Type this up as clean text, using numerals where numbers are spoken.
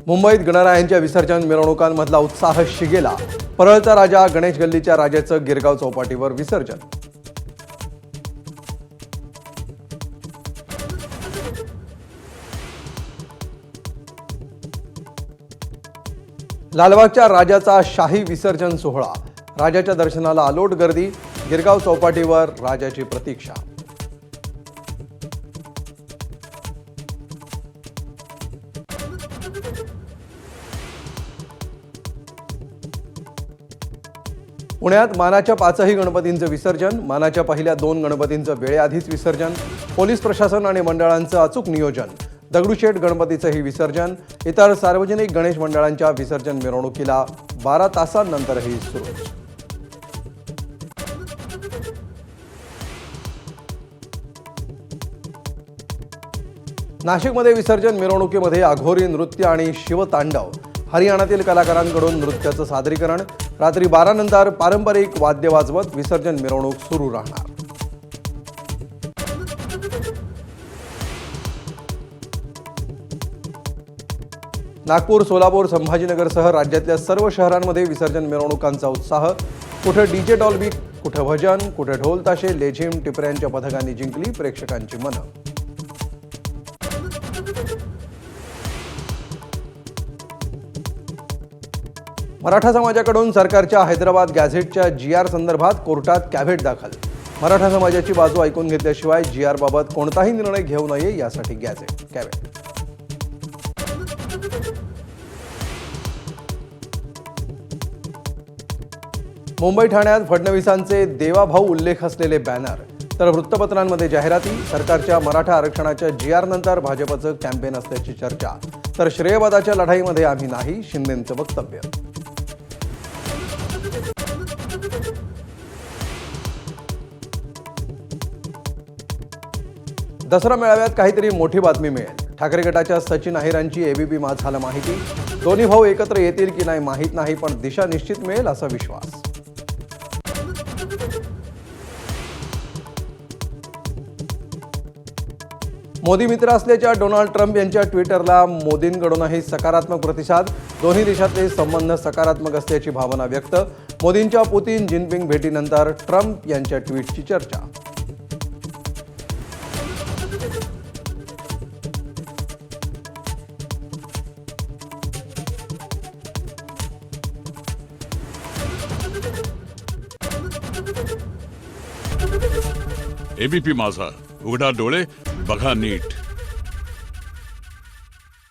मुंबईत गणरायांच्या विसर्जन मिरवणुकांमधला उत्साह शिगेला. परळचा राजा, गणेश गल्लीच्या राजाचं गिरगाव चौपाटीवर विसर्जन. लालबागच्या राजाचा शाही विसर्जन सोहळा. राजाच्या दर्शनाला अलोट गर्दी. गिरगाव चौपाटीवर राजाची प्रतीक्षा. पुण्यात मानाच्या 5ही गणपतींचं विसर्जन. मानाच्या पहिल्या 2 गणपतींचं वेळेआधीच विसर्जन. पोलीस प्रशासन आणि मंडळांचं अचूक नियोजन. दगडूशेठ गणपतीचंही विसर्जन. इतर सार्वजनिक गणेश मंडळांच्या विसर्जन मिरवणुकीला 12 तासांनंतरही सुरू. नाशिकमध्ये विसर्जन मिरवणुकीमध्ये अघोरी नृत्य आणि शिवतांडव. हरियाणातील कलाकारांकडून नृत्याचं सादरीकरण. रात्री 12 नंतर पारंपरिक वाद्य वाजवत विसर्जन मिरवणूक सुरू राहणार. नागपूर, सोलापूर, संभाजीनगरसह राज्यातल्या सर्व शहरांमध्ये विसर्जन मिरवणुकांचा उत्साह. कुठे डीजे डॉल्बी, कुठे भजन, कुठे ढोल ताशे, लेझिम, टिपऱ्यांच्या पथकांनी जिंकली प्रेक्षकांची मनं. मराठा समाजाकडून सरकारच्या हैदराबाद गॅझेटच्या GR संदर्भात कोर्टात कॅव्हेट दाखल. मराठा समाजाची बाजू ऐकून घेतल्याशिवाय GR बाबत कोणताही निर्णय घेऊ नये यासाठी कॅव्हेट. मुंबई ठाण्यात फडणवीसांचे देवाभाऊ उल्लेख असलेले बॅनर तर वृत्तपत्रांमध्ये जाहिराती. सरकारच्या मराठा आरक्षणाच्या GR नंतर भाजपचं कॅम्पेन असल्याची चर्चा. तर श्रेयवादाच्या लढाईमध्ये आम्ही नाही, शिंदेंचं वक्तव्य. दसरा मेळाव्यात काहीतरी मोठी बातमी मिळेल. ठाकरे गटाच्या सचिन अहिरांची ABP माझाला माहिती. दोन्ही भाऊ एकत्र येतील की नाही माहीत नाही, पण दिशा निश्चित मिळेल असा विश्वास. मोदी मित्र असल्याच्या डोनाल्ड ट्रम्प यांच्या ट्विटरला मोदींकडूनही सकारात्मक प्रतिसाद. दोन्ही देशातले संबंध सकारात्मक असल्याची भावना व्यक्त. मोदींच्या पुतीन जिनपिंग भेटीनंतर ट्रम्प यांच्या ट्विटची चर्चा. ABP माझा, उघडा डोळे बघा नीट.